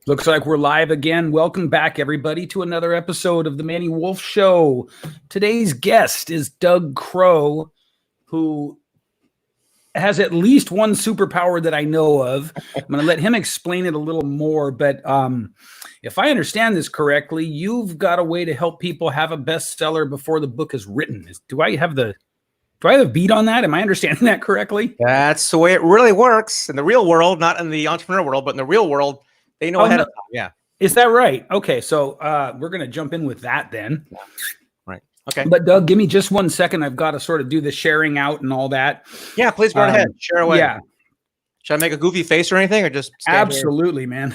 Looks like we're live again. Welcome back, everybody, to another episode of the Manny Wolf Show. Today's guest is Doug CROWE, who has at least one superpower that I know of. I'm going to let him explain it a little more, but if I understand this correctly, you've got a way to help people have a bestseller before the book is written. Do I have a beat on that? Am I understanding that correctly? That's the way it really works in the real world, not in the entrepreneur world, but in the real world. They know ahead of time. Yeah. Is that right? Okay. So we're going to jump in with that then. Right. Okay. But Doug, give me just 1 second. I've got to sort of do the sharing out and all that. Yeah, please go ahead. Share away. Yeah. Should I make a goofy face or anything, or just absolutely, here? Man.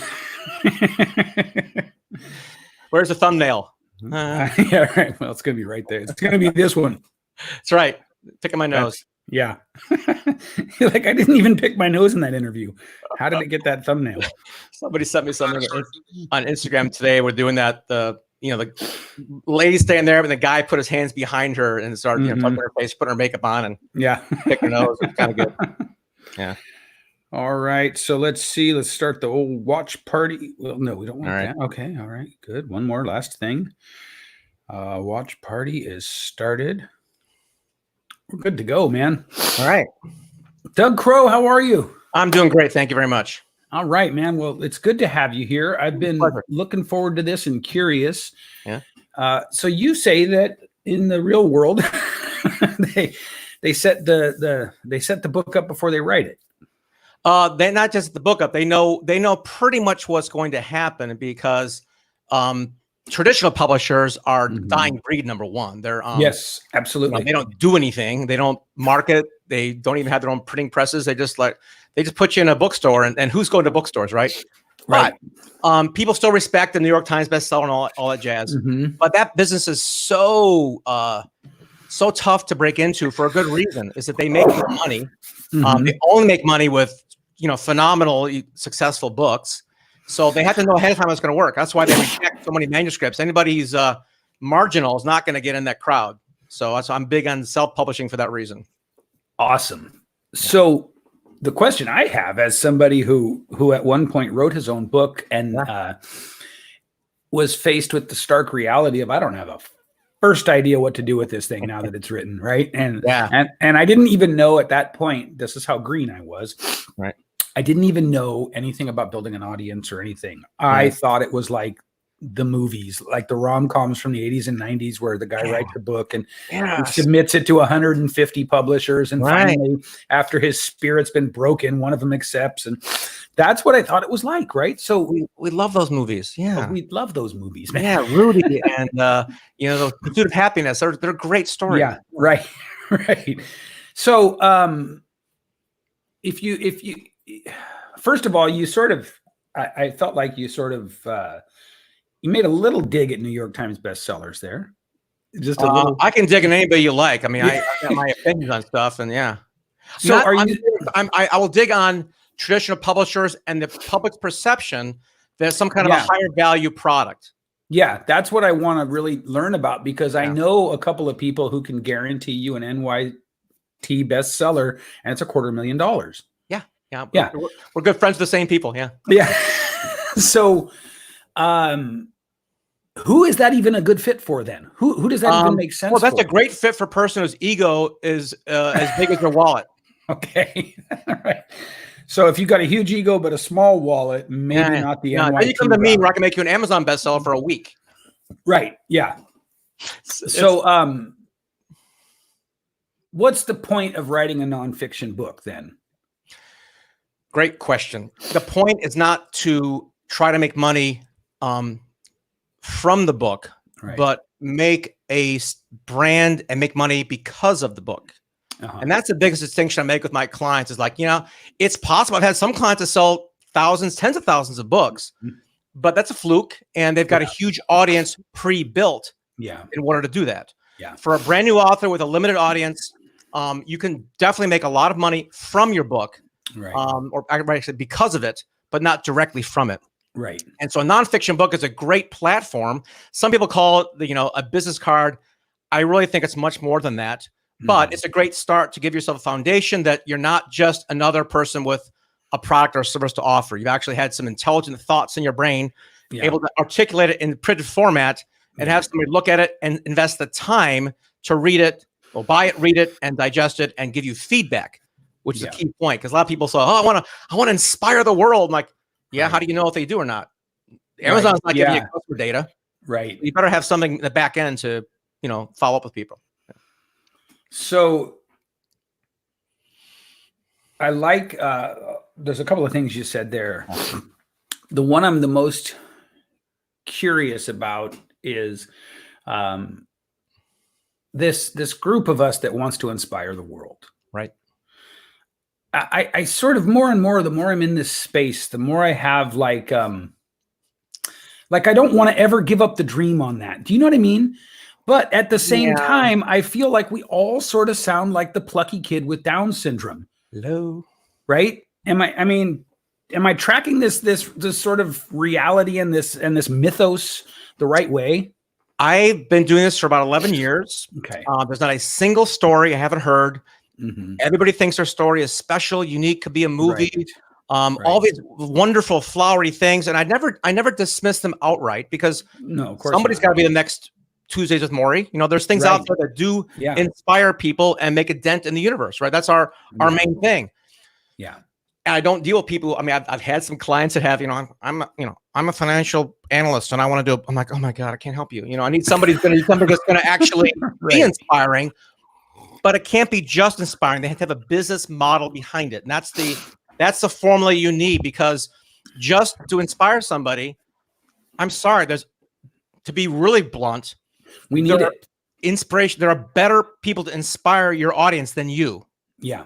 Where's the thumbnail? Yeah, right. Well, it's going to be right there. It's going to be this one. That's right. Picking my nose. Yeah. Like, I didn't even pick my nose in that interview. How did it get that thumbnail? Somebody sent me something on Instagram today. We're doing that. The lady staying there, but the guy put his hands behind her and started touching her face, putting her makeup on, and pick her nose. It's kind of good. Yeah. All right. So let's see. Let's start the old watch party. Well, no, we don't want that. Okay. All right. Good. One more last thing. Watch party is started. We're good to go, man. All right. Doug CROWE, how are you? I'm doing great. Thank you very much. All right, man. Well, it's good to have you here. I've been looking forward to this and curious. Yeah. So you say that in the real world, they set the book up before they write it. They not just the book up. They know pretty much what's going to happen because traditional publishers are dying breed, number one. They're yes, absolutely. They don't do anything. They don't market. They don't even have their own printing presses. They just put you in a bookstore, and who's going to bookstores, right? Right. But people still respect the New York Times bestseller and all that jazz. But that business is so tough to break into for a good reason. Is that they make more money. They only make money with phenomenal, successful books. So they have to know ahead of time how it's going to work. That's why they reject so many manuscripts. Anybody who's marginal is not going to get in that crowd. So I'm big on self-publishing for that reason. Awesome. So the question I have, as somebody who at one point wrote his own book and was faced with the stark reality of, I don't have a first idea what to do with this thing now that it's written, right? And I didn't even know at that point, this is how green I was. Right. I didn't even know anything about building an audience or anything. I thought it was like the movies, like the rom-coms from the 80s and 90s, where the guy writes a book and he submits it to 150 publishers. And finally, after his spirit's been broken, one of them accepts. And that's what I thought it was like, right? So we love those movies. Yeah. We love those movies, man. Yeah, Rudy and the Pursuit of Happiness. They're great stories. Yeah, right. Right. So if you first of all, you sort of, I felt like you sort of, you made a little dig at New York Times bestsellers there. Just a little. I can dig at anybody you like. I mean, I got my opinions on stuff, and So I will dig on traditional publishers and the public's perception that some kind of a higher value product. Yeah, that's what I want to really learn about, because I know a couple of people who can guarantee you an NYT bestseller, and it's $250,000. Yeah. We're good friends with the same people. Yeah. Yeah. So, who is that even a good fit for then? Who does that even make sense? Well, that's a great fit for a person whose ego is as big as their wallet. Okay. All right. So if you got a huge ego but a small wallet, maybe not the NYT. Then you come to me where I can make you an Amazon bestseller for a week. Right. Yeah. So, what's the point of writing a nonfiction book then? Great question. The point is not to try to make money from the book, but make a brand and make money because of the book. And that's the biggest distinction I make with my clients is like, it's possible. I've had some clients that sell thousands, tens of thousands of books, but that's a fluke. And they've got a huge audience pre-built in order to do that. Yeah. For a brand new author with a limited audience, you can definitely make a lot of money from your book. Right. Or actually because of it, but not directly from it. Right. And so a nonfiction book is a great platform. Some people call it, a business card. I really think it's much more than that, but it's a great start to give yourself a foundation that you're not just another person with a product or service to offer. You've actually had some intelligent thoughts in your brain, able to articulate it in printed format, and have somebody look at it and invest the time to read it, or buy it, read it, and digest it, and give you feedback, which is a key point. Because a lot of people say, "Oh, I want to inspire the world." I'm like, yeah, how do you know if they do or not? Amazon's not giving you customer data, right? You better have something in the back end to, follow up with people. So I like, there's a couple of things you said there. The one I'm the most curious about is this group of us that wants to inspire the world. Right. I sort of more and more, the more I'm in this space, the more I have like I don't want to ever give up the dream on that. Do you know what I mean? But at the same time, I feel like we all sort of sound like the plucky kid with Down syndrome. Hello. Right? Am I tracking this sort of reality and this mythos the right way? I've been doing this for about 11 years. Okay. There's not a single story I haven't heard. Mm-hmm. Everybody thinks their story is special, unique, could be a movie. Right. All these wonderful, flowery things, and I never dismiss them outright, because no, of course somebody's got to be the next Tuesdays with Maury. There's things out there that do inspire people and make a dent in the universe, right? That's our main thing. Yeah. And I don't deal with people. I mean, I've had some clients that have, I'm a financial analyst and I want to do. I'm like, oh my God, I can't help you. I need somebody that's going to actually be inspiring, but it can't be just inspiring. They have to have a business model behind it, and that's the formula you need, because just to inspire somebody, I'm sorry, to be really blunt, we need inspiration. There are better people to inspire your audience than you. Yeah.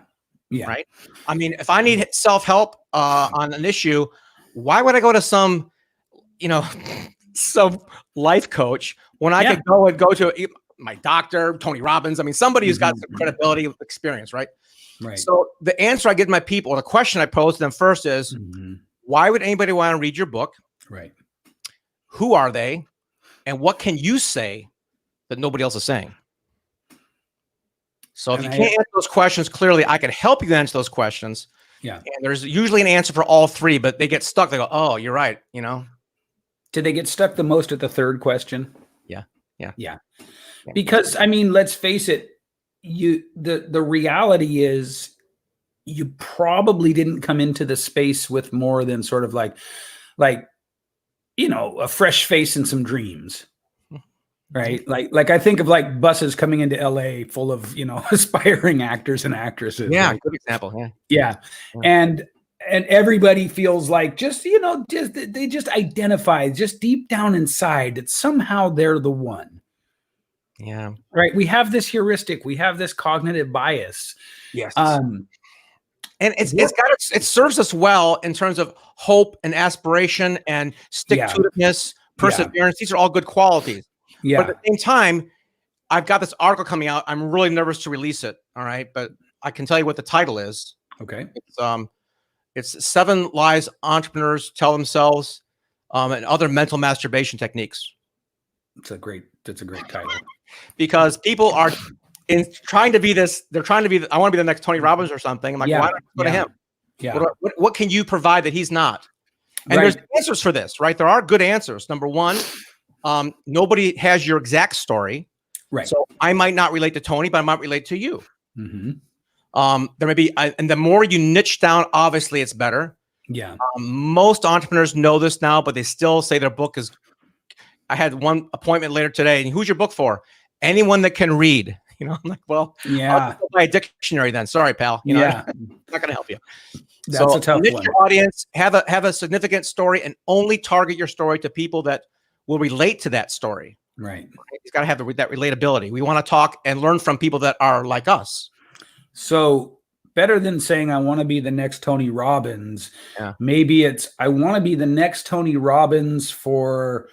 Yeah. Right. I mean, if I need self-help on an issue, why would I go to some life coach when I could go to my doctor, Tony Robbins? I mean, somebody who's got some credibility with experience, right? Right. So the answer I give my people, or the question I pose to them first is, why would anybody want to read your book? Right. Who are they? And what can you say that nobody else is saying? So if you can't answer those questions clearly, I can help you answer those questions. Yeah. And there's usually an answer for all three, but they get stuck. They go, oh, you're right. Did they get stuck the most at the third question? Yeah. Because I mean, let's face it, the reality is you probably didn't come into the space with more than sort of like a fresh face and some dreams. Right. Like I think of like buses coming into LA full of, aspiring actors and actresses. Yeah. Right? Good example. Yeah. And everybody feels like they just identify just deep down inside that somehow they're the one. Yeah. Right. We have this heuristic. We have this cognitive bias. Yes. And it serves us well in terms of hope and aspiration and stick-to-itiveness, perseverance. These are all good qualities. Yeah. But at the same time, I've got this article coming out. I'm really nervous to release it. All right. But I can tell you what the title is. Okay. It's 7 Lies Entrepreneurs Tell Themselves and Other Mental Masturbation Techniques. That's a great title. Because people are trying to be this. They're trying to be, I want to be the next Tony Robbins or something. I'm like, why don't I go to him? Yeah. What can you provide that he's not? And there's answers for this, right? There are good answers. Number one, nobody has your exact story. Right. So I might not relate to Tony, but I might relate to you. There may be, and the more you niche down, obviously it's better. Yeah. Most entrepreneurs know this now, but they still say their book is, I had one appointment later today, and who's your book for? Anyone that can read. I'm like, well, I'll buy a dictionary then. Sorry, pal. I'm not going to help you. That's a tough one. Your audience, have a significant story, and only target your story to people that will relate to that story. Right. He's got to have that relatability. We want to talk and learn from people that are like us. So better than saying I want to be the next Tony Robbins, maybe it's I want to be the next Tony Robbins for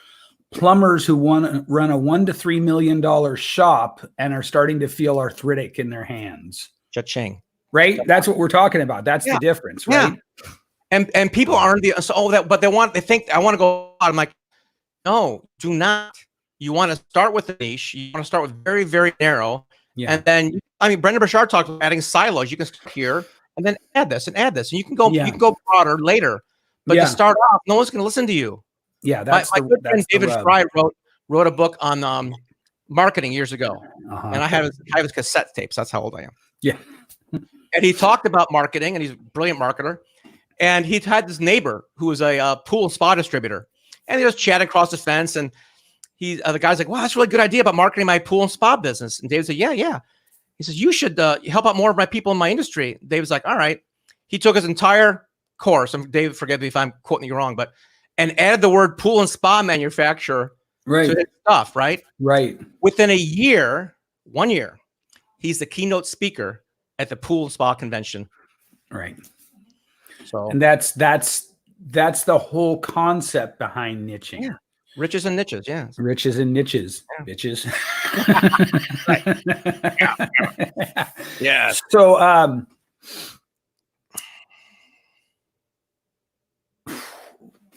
plumbers who want to run a $1 to $3 million shop and are starting to feel arthritic in their hands. Cha-ching. Right? That's what we're talking about. That's the difference, right? And people aren't but they think I want to go out. I'm like, no, do not. You want to start with a niche. You want to start with very, very narrow. Yeah. And then, Brendan Burchard talked about adding silos. You can start here and then add this and add this. And you can go broader later. But Yeah. to start off, no one's going to listen to you. Yeah, My good friend David Fry wrote a book on marketing years ago. And I have his cassette tapes. That's how old I am. Yeah. And he talked about marketing, and he's a brilliant marketer. And he had this neighbor who was a pool and spa distributor. And he was chatting across the fence, and the guy's like, wow, that's a really good idea about marketing my pool and spa business. And David said, yeah. He says, you should help out more of my people in my industry. David's like, all right. He took his entire course, and David, forgive me if I'm quoting you wrong, and added the word pool and spa manufacturer to his stuff, right? Right. Within 1 year, he's the keynote speaker at the pool and spa convention. Right. So, and that's the whole concept behind niching. Yeah. Riches and niches, yeah. Riches and niches, bitches. Yeah. So,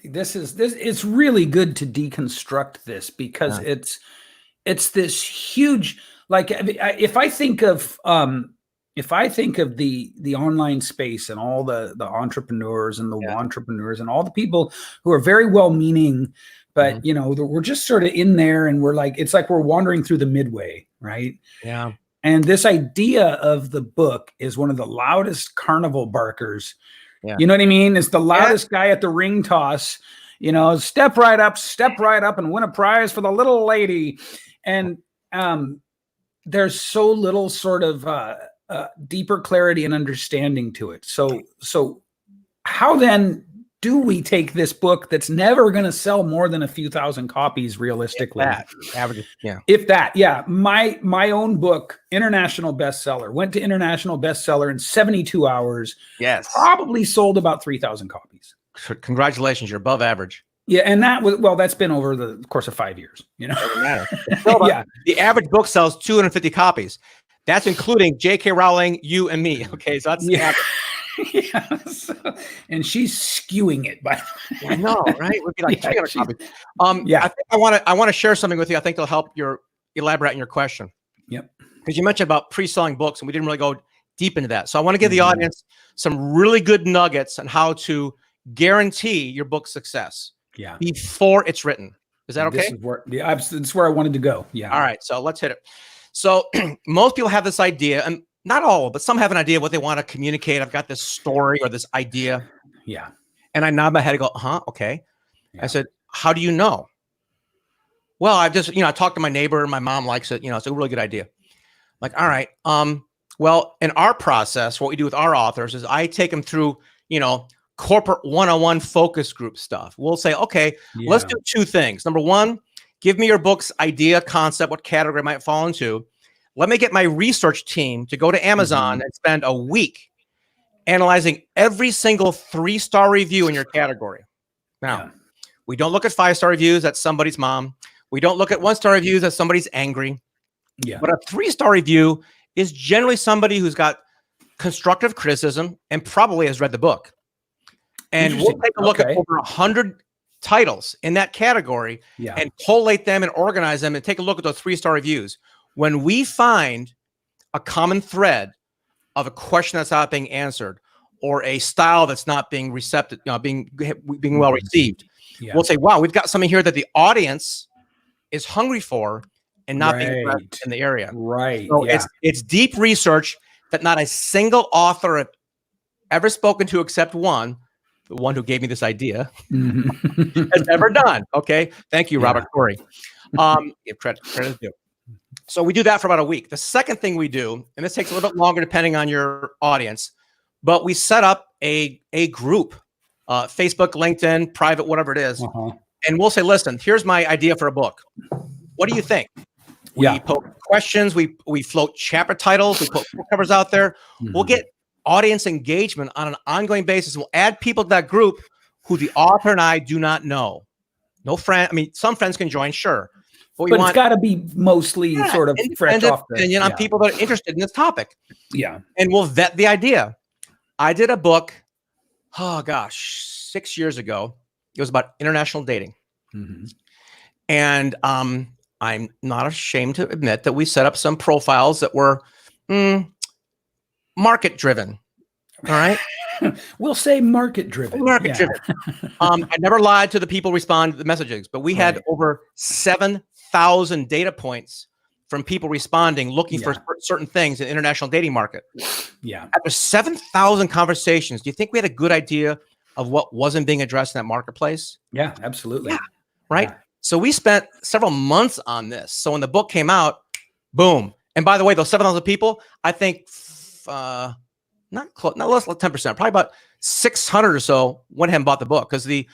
it's really good to deconstruct this, because it's this huge, like, if I think of the online space and all the entrepreneurs and the entrepreneurs and all the people who are very well meaning, but we're just sort of in there, and we're like, it's like we're wandering through the midway, right? Yeah. And this idea of the book is one of the loudest carnival barkers. Yeah. You know what I mean? It's the loudest guy at the ring toss, step right up and win a prize for the little lady. And there's so little sort of deeper clarity and understanding to it. So how then do we take this book that's never going to sell more than a few thousand copies realistically? If that, my own book, international bestseller, went to international bestseller in 72 hours. Yes. Probably sold about 3,000 copies. Congratulations. You're above average. Yeah. And that's been over the course of 5 years, Doesn't matter. The average book sells 250 copies. That's including J.K. Rowling, you, and me. Okay. So that's the average. And she's skewing it by I know, right? We'd be like 300 copies. I think I want to share something with you. I think it'll help elaborate on your question. Yep. Because you mentioned about pre-selling books, and we didn't really go deep into that. So I want to give the audience some really good nuggets on how to guarantee your book's success before it's written. Is that okay? This is where I wanted to go. Yeah. All right. So let's hit it. So most people have this idea, and not all, but some have an idea of what they want to communicate. I've got this story or this idea. Yeah. And I nod my head and go, okay. Yeah. I said, how do you know? Well, I've just, I talked to my neighbor. My mom likes it. It's a really good idea. Like, all right. Well, in our process, what we do with our authors is I take them through, corporate one-on-one focus group stuff. We'll say, okay, let's do two things. Number one, give me your book's idea, concept, what category it might fall into. Let me get my research team to go to Amazon and spend a week analyzing every single 3-star review in your category. Now, we don't look at 5-star reviews. That's somebody's mom. We don't look at 1-star reviews. That's somebody's angry. Yeah. But a 3-star review is generally somebody who's got constructive criticism and probably has read the book. And we'll take a look at over 100 titles in that category and collate them and organize them and take a look at those 3-star reviews. When we find a common thread of a question that's not being answered or a style that's not being receptive, being well received, we'll say, wow, we've got something here that the audience is hungry for and not being present in the area. Right. So it's deep research that not a single author I've ever spoken to except one, the one who gave me this idea, has ever done. Okay. Thank you, Robert Corey. Give credit due. So we do that for about a week. The second thing we do, and this takes a little bit longer depending on your audience, but we set up a group, Facebook, LinkedIn, private, whatever it is. And we'll say, listen, here's my idea for a book. What do you think? We post questions. We float chapter titles. We put book covers out there. We'll get audience engagement on an ongoing basis. We'll add people to that group who the author and I do not know. No friend. I mean, some friends can join, sure. But it's got to be mostly sort of fresh off the opinion on people that are interested in this topic. Yeah. And we'll vet the idea. I did a book, 6 years ago. It was about international dating. And I'm not ashamed to admit that we set up some profiles that were market driven. All right. We'll say market driven. Market driven. I never lied to the people responding to the messages, but we had over 7,000 data points from people responding, looking for certain things in the international dating market. Yeah. After 7,000 conversations, do you think we had a good idea of what wasn't being addressed in that marketplace? Yeah, absolutely. Yeah. Right. Yeah. So we spent several months on this. So when the book came out, boom. And by the way, those 7,000 people, I think not less than 10%, probably about 600 or so went ahead and bought the book, because the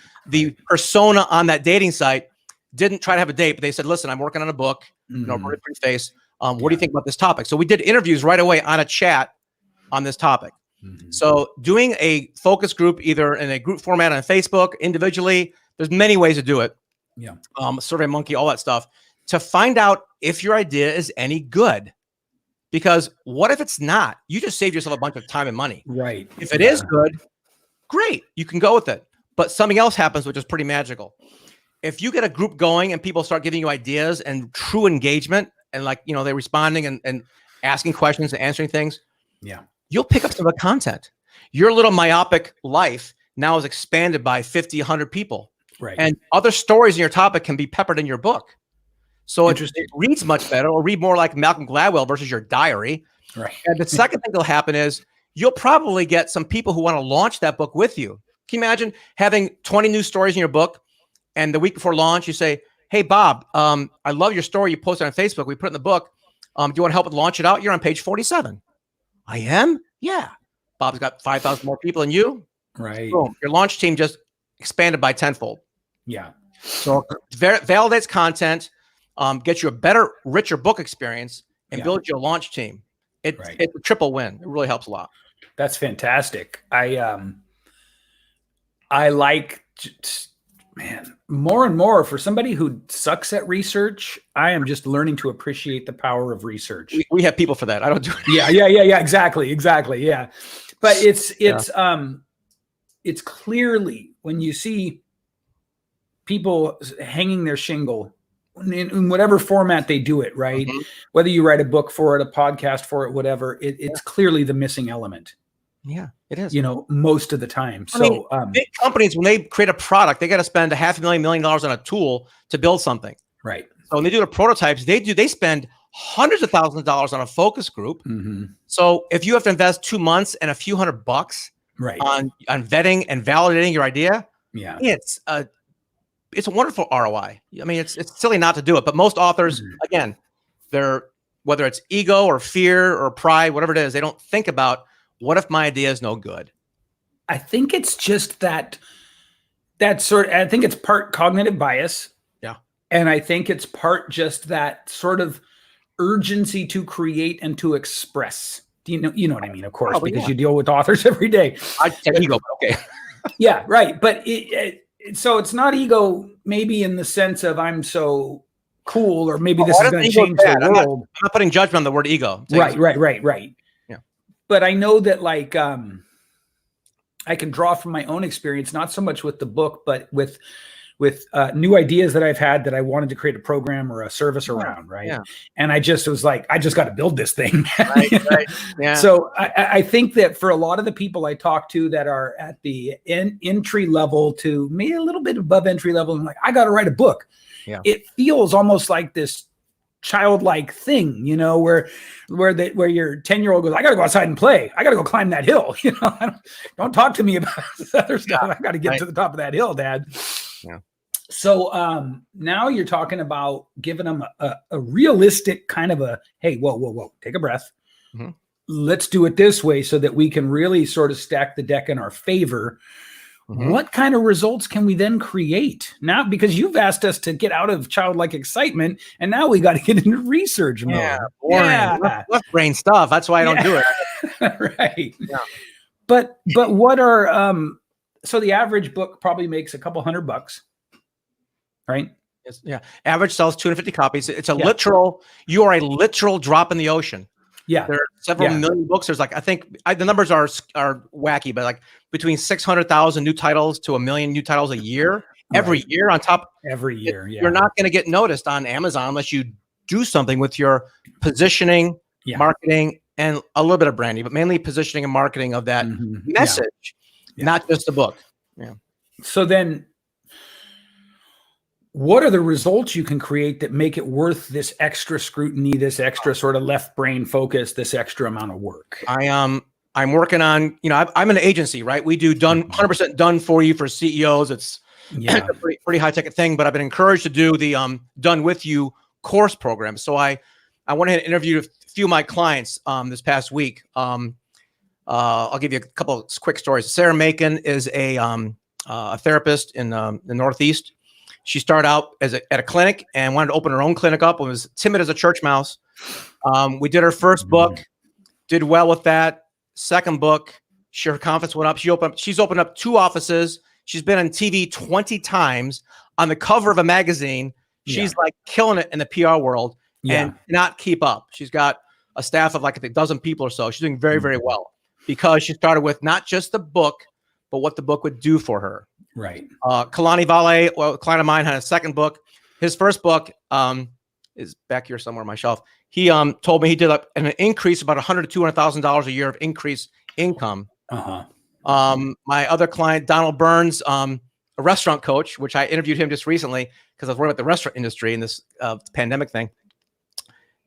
persona on that dating site didn't try to have a date, but they said, listen, I'm working on a book, you know, pretty face. What do you think about this topic? So we did interviews right away on a chat on this topic. So doing a focus group, either in a group format on Facebook, individually, there's many ways to do it. Yeah. Survey Monkey, all that stuff, to find out if your idea is any good. Because what if it's not? You just saved yourself a bunch of time and money. Right. If it is good, great, you can go with it. But something else happens, which is pretty magical. If you get a group going and people start giving you ideas and true engagement, and like, you know, they're responding and asking questions and answering things, you'll pick up some of the content. Your little myopic life now is expanded by 50, 100 people. Right. And other stories in your topic can be peppered in your book. So it reads much better, or read more like Malcolm Gladwell versus your diary. Right. And the second thing that'll happen is you'll probably get some people who want to launch that book with you. Can you imagine having 20 new stories in your book, and the week before launch, you say, hey, Bob, I love your story you posted on Facebook. We put it in the book. Do you want to help with launch it out? You're on page 47. I am? Yeah. Bob's got 5,000 more people than you. Right. Boom. Your launch team just expanded by tenfold. Yeah. So validates content, gets you a better, richer book experience, and builds your launch team. It's a triple win. It really helps a lot. That's fantastic. I like, man, more and more, for somebody who sucks at research, I am just learning to appreciate the power of research. We have people for that. I don't do it. Yeah. Exactly. Yeah. But it's clearly, when you see people hanging their shingle in whatever format they do it, right? Whether you write a book for it, a podcast for it, whatever, it's clearly the missing element. Yeah, it is. You know, most of the time. I mean, big companies, when they create a product, they got to spend $500,000, $1 million on a tool to build something. Right. So when they do the prototypes, they spend hundreds of thousands of dollars on a focus group. So if you have to invest 2 months and a few $100 on vetting and validating your idea, it's a wonderful ROI. I mean, it's silly not to do it, but most authors, again, whether it's ego or fear or pride, whatever it is, they don't think about, what if my idea is no good? I think it's just that sort. I think it's part cognitive bias. Yeah, and I think it's part just that sort of urgency to create and to express. Do you know what I mean? Of course, because you deal with authors every day. I take ego, but okay. Yeah, right. But so it's not ego, maybe in the sense of I'm so cool, or maybe this is going to change the world. I'm not putting judgment on the word ego. Right. But I know that, like, I can draw from my own experience, not so much with the book, but with new ideas that I've had that I wanted to create a program or a service around, right? Yeah. And I just was like, I just got to build this thing. Right. Yeah. So I think that for a lot of the people I talk to that are at the entry level to maybe a little bit above entry level, I'm like, I got to write a book. Yeah. It feels almost like this childlike thing, you know, where your 10-year-old goes, I got to go outside and play. I got to go climb that hill. You know, don't talk to me about this other stuff. I got to get to the top of that hill, Dad. Yeah. So now you're talking about giving them a realistic kind of a, hey, whoa, take a breath. Let's do it this way so that we can really sort of stack the deck in our favor. What kind of results can we then create now? Because you've asked us to get out of childlike excitement, and now we got to get into research mode. Yeah, boring. Left brain stuff. That's why I don't do it. Right. Yeah. But what are so the average book probably makes a couple $100, right? Yeah. Average sells 250 copies. It's a literal. You are a literal drop in the ocean. Yeah, there are several million books. There's like, I think the numbers are wacky, but like between 600,000 new titles to 1 million new titles a year, every year on top. Every year, You're not going to get noticed on Amazon unless you do something with your positioning, marketing, and a little bit of branding, but mainly positioning and marketing of that message, not just the book. Yeah. So then what are the results you can create that make it worth this extra scrutiny, this extra sort of left brain focus, this extra amount of work? I'm working on, I'm an agency, right? We do 100% done for you for CEOs. It's a pretty high tech thing, but I've been encouraged to do the done with you course program. So I went ahead and interviewed a few of my clients this past week. I'll give you a couple of quick stories. Sarah Macon is a therapist in the Northeast. She started out at a clinic and wanted to open her own clinic up and was timid as a church mouse. We did her first book, did well with that. Second book, her confidence went up. She's opened up 2 offices. She's been on TV 20 times, on the cover of a magazine. She's like killing it in the PR world and not keep up. She's got a staff of like a dozen people or so. She's doing very, very well because she started with not just the book, but what the book would do for her. Right. Kalani Vale, a client of mine, had a second book. His first book is back here somewhere on my shelf. He told me he did an increase about $100,000 to $200,000 a year of increased income. My other client, Donald Burns, a restaurant coach, which I interviewed him just recently because I was worried about the restaurant industry in this pandemic thing.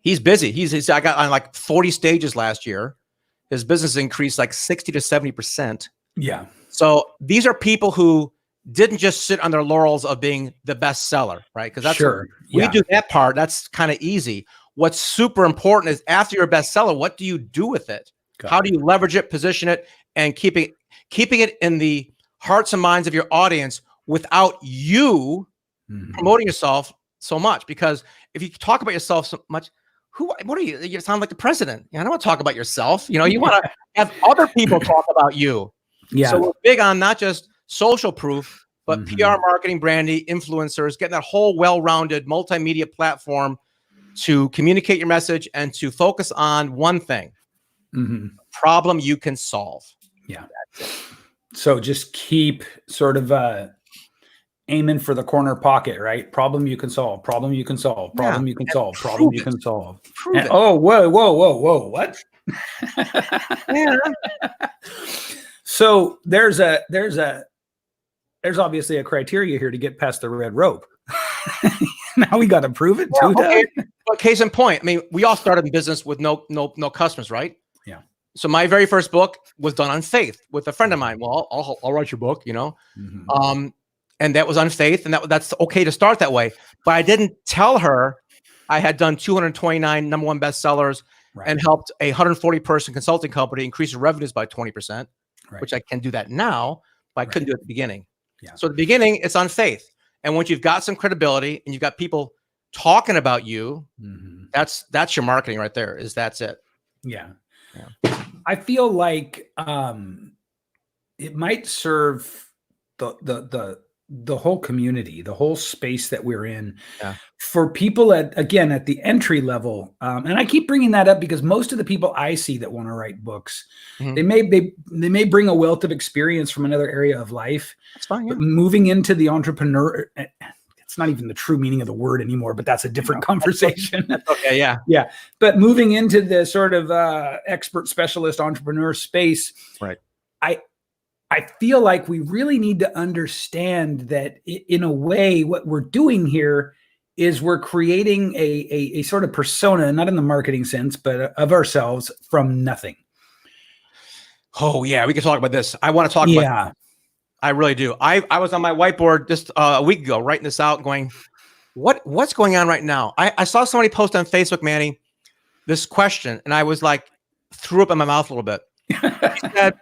He's busy. I got on like 40 stages last year. His business increased like 60 to 70%. Yeah. So these are people who didn't just sit on their laurels of being the best seller, right? Because that's we do that part. That's kind of easy. What's super important is after you're a bestseller, what do you do with it? How do you leverage it, position it, and keeping it in the hearts and minds of your audience without you promoting yourself so much? Because if you talk about yourself so much, what are you? You sound like the president. I don't want to talk about yourself. You want to have other people talk about you. Yeah. So we're big on not just social proof, but PR, marketing, branding, influencers, getting that whole well-rounded multimedia platform to communicate your message and to focus on one thing, problem you can solve. Yeah. So just keep sort of aiming for the corner pocket, right? Problem you can solve, problem you can solve, problem you can solve, problem you can solve. And, oh, whoa, what? Yeah. So there's obviously a criteria here to get past the red rope. Now we got to prove it too. Okay. Well, case in point, I mean, we all started in business with no customers, right? Yeah. So my very first book was done on faith with a friend of mine. Well, I'll write your book, and that was on faith, and that's okay to start that way. But I didn't tell her I had done 229 #1 bestsellers and helped a 140-person consulting company increase their revenues by 20%, which I can do that now, but I couldn't do it at the beginning. Yeah. So at the beginning, it's on faith. And once you've got some credibility and you've got people talking about you, that's your marketing right there. That's it. Yeah. I feel like it might serve the whole community, the whole space that we're in, for people at the entry level. And I keep bringing that up because most of the people I see that want to write books, they may bring a wealth of experience from another area of life. That's fine. Yeah. But moving into the entrepreneur, it's not even the true meaning of the word anymore, but that's a different conversation. Okay. Yeah. Yeah. But moving into the sort of expert specialist entrepreneur space, right. I feel like we really need to understand that in a way, what we're doing here is we're creating a sort of persona, not in the marketing sense, but of ourselves from nothing. Oh yeah. We can talk about this. I want to talk about that. I really do. I was on my whiteboard just a week ago, writing this out, going, what's going on right now? I saw somebody post on Facebook, Manny, this question, and I was like, threw up in my mouth a little bit. He said,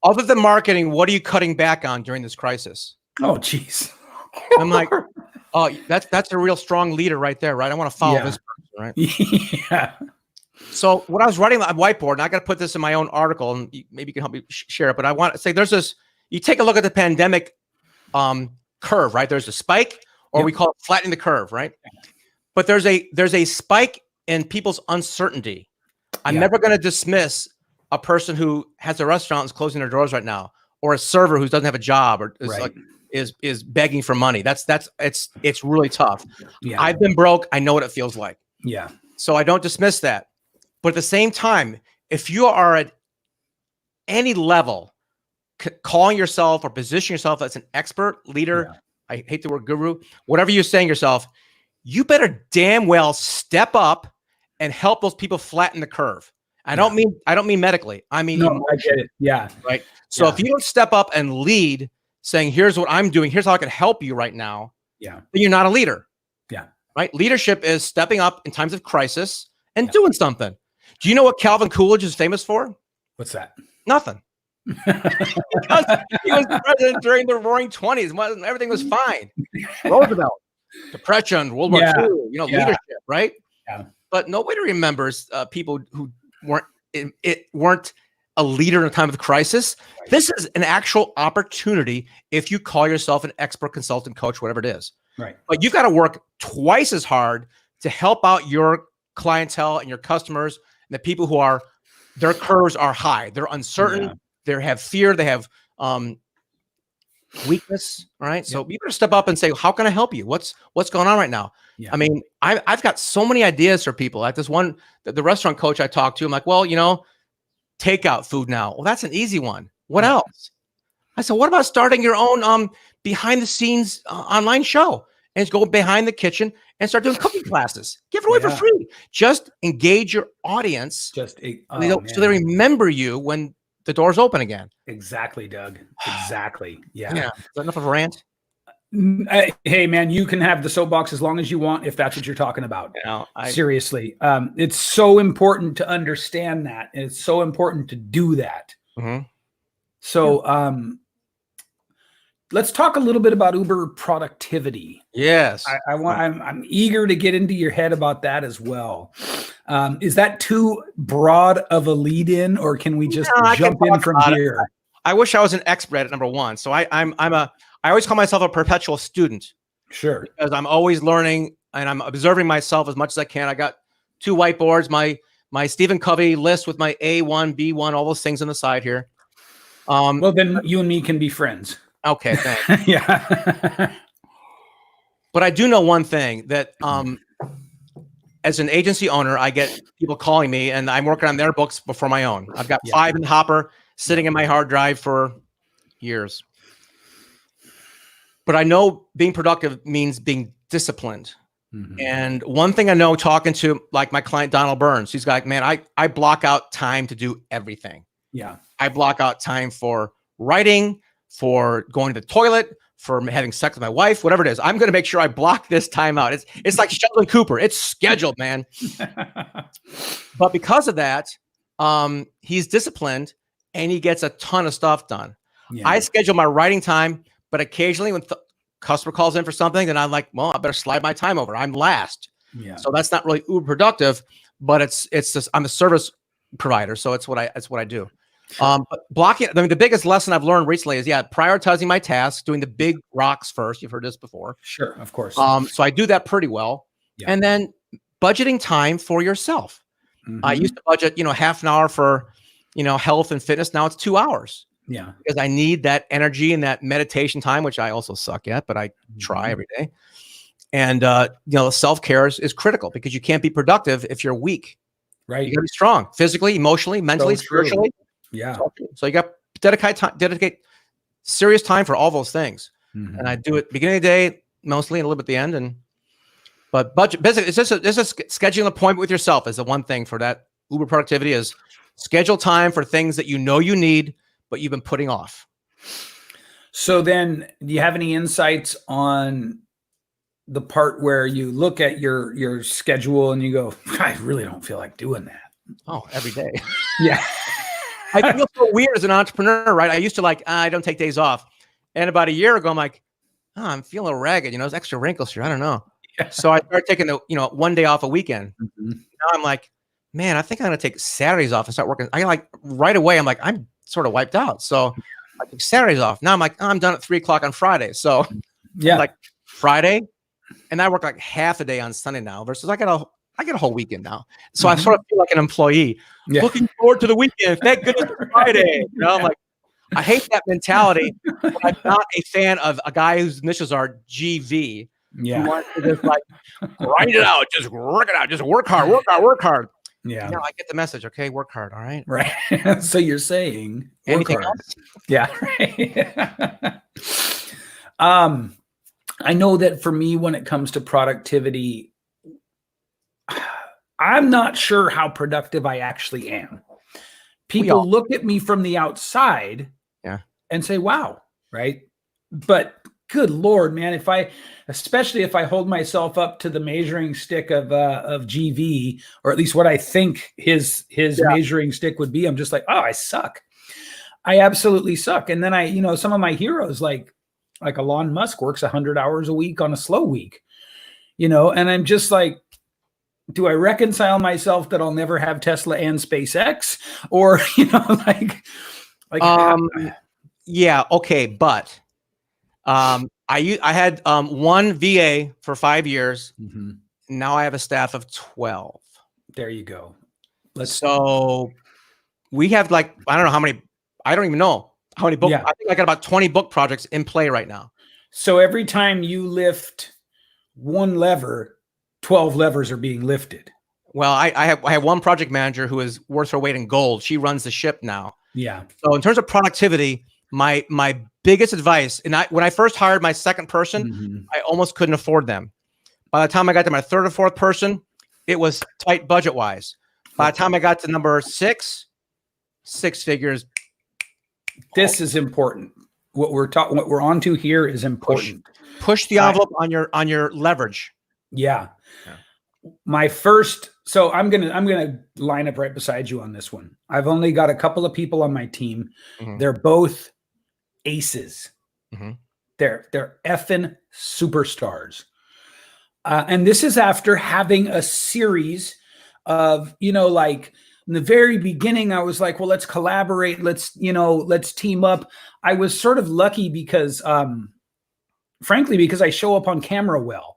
other than marketing, what are you cutting back on during this crisis? Oh, geez. I'm like, oh, that's a real strong leader right there, right? I want to follow this person, right? Yeah. So when I was writing on whiteboard, and I got to put this in my own article, and maybe you can help me share it, but I want to say there's this, you take a look at the pandemic curve, right? There's a spike, or we call it flattening the curve, right? But there's a spike in people's uncertainty. I'm never going to dismiss a person who has a restaurant and is closing their doors right now, or a server who doesn't have a job, or is begging for money. It's really tough. Yeah. I've been broke. I know what it feels like. Yeah. So I don't dismiss that. But at the same time, if you are at any level calling yourself or position yourself as an expert, leader, I hate the word guru, whatever you're saying yourself, you better damn well step up and help those people flatten the curve. I don't mean medically. I mean, I get it. Yeah. Right. So if you don't step up and lead saying, here's what I'm doing, here's how I can help you right now. Yeah. Then you're not a leader. Yeah. Right. Leadership is stepping up in times of crisis and doing something. Do you know what Calvin Coolidge is famous for? What's that? Nothing. Because he was president during the Roaring 20s. Everything was fine. Roosevelt, Depression, World War II, leadership, right? Yeah. But nobody remembers people who weren't a leader in a time of crisis. Right. This is an actual opportunity if you call yourself an expert, consultant, coach, whatever it is. Right. But you've got to work twice as hard to help out your clientele and your customers and the people who are, their curves are high. They're uncertain. They have fear. They have weakness. All right. So you better step up and say, how can I help you? What's going on right now? Yeah. I mean, I've got so many ideas for people. Like this one, the restaurant coach I talked to, I'm like, well, takeout food now. Well, that's an easy one. What else? I said, what about starting your own behind the scenes online show and go behind the kitchen and start doing cooking classes? Give it away for free. Just engage your audience. So they remember you when the doors open again. Exactly, Doug. Exactly. Yeah. Is that enough of a rant? Hey, man, you can have the soapbox as long as you want if that's what you're talking about. Seriously. It's so important to understand that. And it's so important to do that. Mm-hmm. So let's talk a little bit about Uber productivity. Yes. I'm eager to get into your head about that as well. Is that too broad of a lead in, or can we just jump in from here? I wish I was an expert at it, number one. So I always call myself a perpetual student. Sure. Because I'm always learning and I'm observing myself as much as I can. I got 2 whiteboards, my Stephen Covey list with my A1, B1, all those things on the side here. Well, then you and me can be friends. Okay, thanks. Yeah. But I do know one thing that as an agency owner, I get people calling me and I'm working on their books before my own. I've got 5 in the hopper sitting in my hard drive for years. But I know being productive means being disciplined. Mm-hmm. And one thing I know, talking to like my client, Donald Burns, he's like, man, I block out time to do everything. Yeah. I block out time for writing, for going to the toilet, for having sex with my wife, whatever it is. I'm going to make sure I block this time out. It's like Sheldon Cooper. It's scheduled, man. But because of that, he's disciplined and he gets a ton of stuff done. Yeah. I schedule my writing time, but occasionally when customer calls in for something, then I'm like, well, I better slide my time over. I'm last. Yeah. So that's not really uber productive, but it's just, I'm a service provider. So it's what I do. Sure. But blocking, I mean, the biggest lesson I've learned recently is prioritizing my tasks, doing the big rocks first. You've heard this before. Sure. Of course. So I do that pretty well. Yeah. And then budgeting time for yourself. Mm-hmm. I used to budget, half an hour for, health and fitness. Now it's 2 hours. Yeah. Because I need that energy and that meditation time, which I also suck at, but I try every day. And, self-care is critical because you can't be productive if you're weak. Right. You gotta be strong physically, emotionally, mentally, spiritually. Yeah. So you got to dedicate serious time for all those things. Mm-hmm. And I do it beginning of the day, mostly, and a little bit at the end. But budget, basically, it's just scheduling an appointment with yourself is the one thing for that Uber productivity is schedule time for things that you need, but you've been putting off. So then do you have any insights on the part where you look at your schedule and you go, I really don't feel like doing that? Oh, every day. Yeah. I feel so weird as an entrepreneur, right? I used to I don't take days off. And about a year ago, I'm like, I'm feeling a little ragged. There's extra wrinkles here. I don't know. Yeah. So I started taking one day off a weekend. Mm-hmm. Now I'm like, man, I think I'm going to take Saturdays off and start working. Right away, I'm like, I'm sort of wiped out. So I took Saturdays off. Now I'm like, I'm done at 3:00 on Friday. So yeah, like Friday. And I work like half a day on Sunday now versus I get a whole weekend now. So I sort of feel like an employee looking forward to the weekend. Thank goodness it's Friday. I'm like, I hate that mentality. But I'm not a fan of a guy whose initials are GV. Yeah. Who wants to just grind it out, just work it out, just work hard. Yeah. No, I get the message. Okay, work hard. All right. Right. So you're saying Anything hard. else? Yeah. Right. I know that for me, when it comes to productivity, I'm not sure how productive I actually am. People look at me from the outside and say, wow, right? But good Lord, man, especially if I hold myself up to the measuring stick of GV, or at least what I think his measuring stick would be, I'm just like, oh, I suck. I absolutely suck. And then some of my heroes, like Elon Musk, works 100 hours a week on a slow week, and I'm just like, do I reconcile myself that I'll never have Tesla and SpaceX, or yeah, okay, but I had one VA for 5 years. Mm-hmm. Now I have a staff of 12. There you go. So we have I don't know how many. I don't even know how many books. Yeah. I think I got about 20 book projects in play right now. So every time you lift one lever, 12 levers are being lifted. Well, I have one project manager who is worth her weight in gold. She runs the ship now. Yeah. So in terms of productivity, my biggest advice, and when I first hired my second person, I almost couldn't afford them. By the time I got to my third or fourth person, it was tight budget wise. By the time I got to number 6 figures. This is important. What we're onto here is important. Push the envelope on your leverage. Yeah. My first, so I'm gonna line up right beside you on this one. I've only got a couple of people on my team. They're both aces. They're effing superstars. And this is after having a series of, in the very beginning, I was like, well, let's collaborate. Let's team up. I was sort of lucky because, frankly, because I show up on camera well.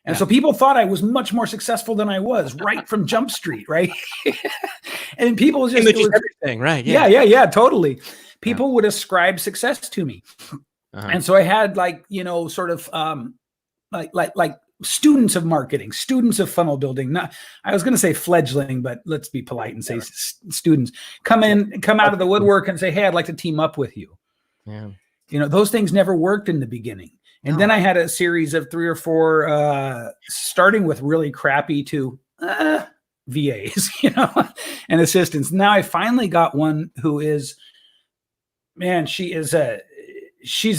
And so people thought I was much more successful than I was right from Jump Street, right? And people just everything, right? Yeah, totally. People would ascribe success to me. And so I had sort of like students of marketing, students of funnel building. I was going to say fledgling, but let's be polite and say students come out of the woodwork and say, hey, I'd like to team up with you. Yeah. Those things never worked in the beginning. And then I had a series of 3 or 4, starting with really crappy to VAs, and assistants. Now I finally got one who is, man, she's a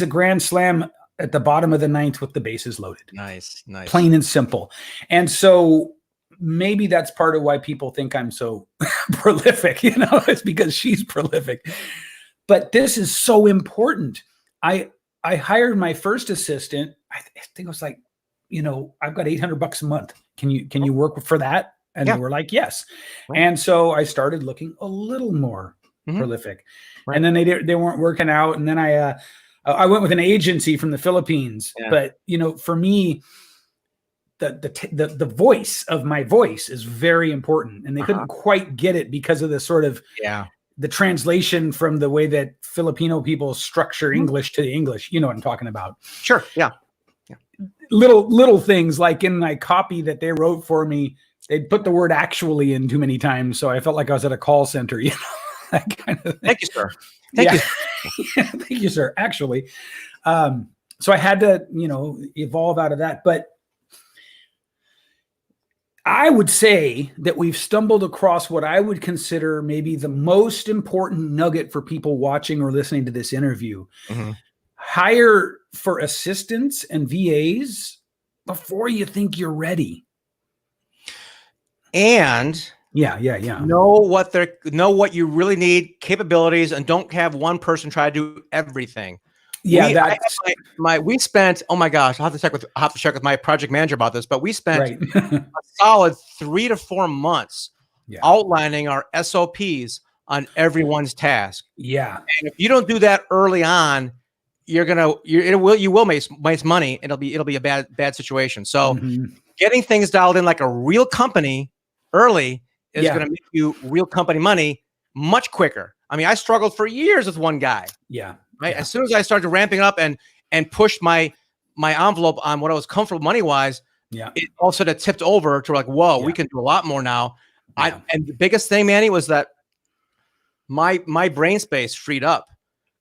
grand slam at the bottom of the 9th with the bases loaded. Nice. Plain and simple. And so maybe that's part of why people think I'm so prolific, it's because she's prolific. But this is so important. I hired my first assistant. I think it was like, I've got $800 a month. Can you work for that? And they were like, yes. Right. And so I started looking a little more prolific. Right. And then they weren't working out. And then I went with an agency from the Philippines. Yeah. But for me, the voice of my voice is very important, and they couldn't quite get it because of the sort of the translation from the way that Filipino people structure English to the English. You know what I'm talking about? Sure. Yeah. Little things like in my copy that they wrote for me, they'd put the word actually in too many times. So I felt like I was at a call center, that kind of thing. Thank you, sir. Thank you. Thank you, sir. Actually. So I had to, evolve out of that. But I would say that we've stumbled across what I would consider maybe the most important nugget for people watching or listening to this interview. Hire for assistants and VAs before you think you're ready. And know what you really need, capabilities, and don't have one person try to do everything. Yeah, we spent, oh my gosh, I'll have to check with my project manager about this, but we spent a solid 3 to 4 months outlining our SOPs on everyone's task. Yeah. And if you don't do that early on, you will waste money, and it'll be a bad situation. So getting things dialed in like a real company early is going to make you real company money much quicker. I mean, I struggled for years with one guy. Yeah. Right. As soon as I started ramping up and pushed my envelope on what I was comfortable money wise, it all sort of tipped over to like, whoa, we can do a lot more now. Yeah. And the biggest thing, Manny, was that my brain space freed up.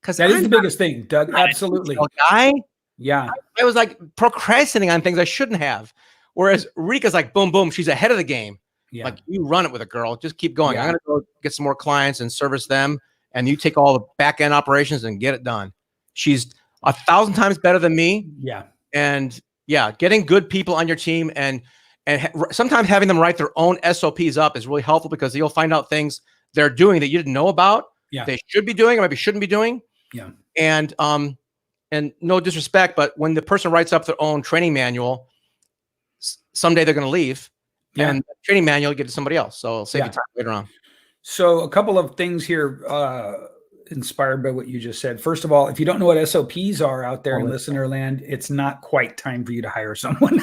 Because that is the biggest thing, Doug. Absolutely. Guy. Yeah. I was like procrastinating on things I shouldn't have. Whereas Rika's like, boom, boom. She's ahead of the game. Yeah. Like, you run it with a girl. Just keep going. Yeah. I'm going to go get some more clients and service them. And you take all the back end operations and get it done. She's 1,000 times better than me. Yeah. And yeah, getting good people on your team and sometimes having them write their own SOPs up is really helpful, because you'll find out things they're doing that you didn't know about. Yeah. They should be doing or maybe shouldn't be doing. Yeah. And no disrespect, but when the person writes up their own training manual, someday they're going to leave. Yeah. And the training manual will get to somebody else. So it'll save you time later on. So a couple of things here inspired by what you just said. First of all, if you don't know what SOPs are out there in listener land, it's not quite time for you to hire someone.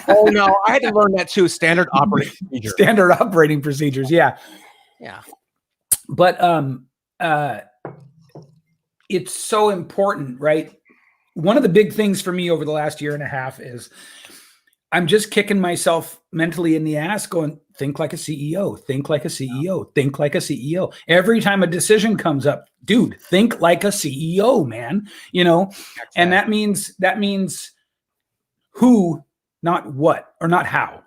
Oh, no. I had to learn that too. Standard operating procedures. Standard operating procedures. Yeah. Yeah. But it's so important, right? One of the big things for me over the last year and a half is I'm just kicking myself mentally in the ass going, think like a CEO, think like a CEO, think like a CEO. Every time a decision comes up, dude, think like a CEO, man, you know? And that means who, not what, or not how.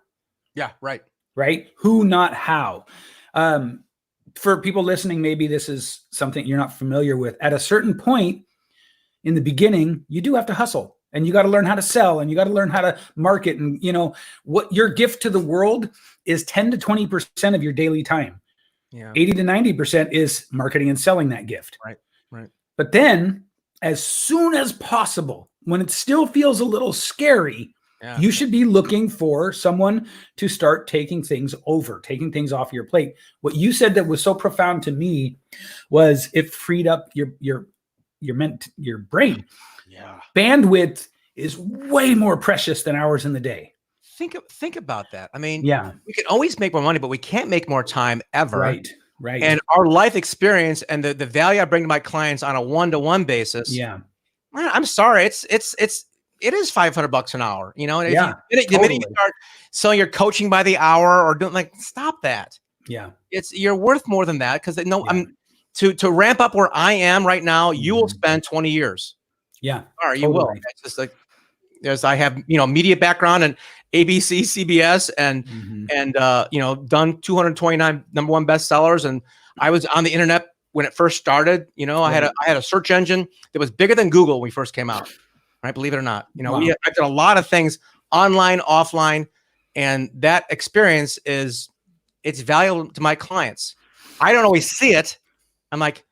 Yeah, right. Right? Who, not how. For people listening, maybe this is something you're not familiar with. At a certain point in the beginning, you do have to hustle. And you got to learn how to sell, and you got to learn how to market. And, you know, what your gift to the world is 10 to 20% of your daily time. Yeah. 80 to 90% is marketing and selling that gift. Right. Right. But then as soon as possible, when it still feels a little scary, you should be looking for someone to start taking things over, taking things off your plate. What you said that was so profound to me was it freed up your brain. Yeah. Bandwidth is way more precious than hours in the day. Think about that. I mean, we can always make more money, but we can't make more time ever. Right. Right. And our life experience and the value I bring to my clients on a one-to-one basis. Yeah. I'm sorry. It is $500 an hour, you know? And the minute you start selling your coaching by the hour or doing stop that. Yeah. You're worth more than that. Cause to ramp up where I am right now, you will spend 20 years. Yeah. All right, you will. It's just like, I have, media background and ABC, CBS, and done 229 #1 bestsellers. And I was on the internet when it first started. I had a search engine that was bigger than Google when we first came out. Right, believe it or not. I did a lot of things online, offline, and that experience it's valuable to my clients. I don't always see it. I'm like,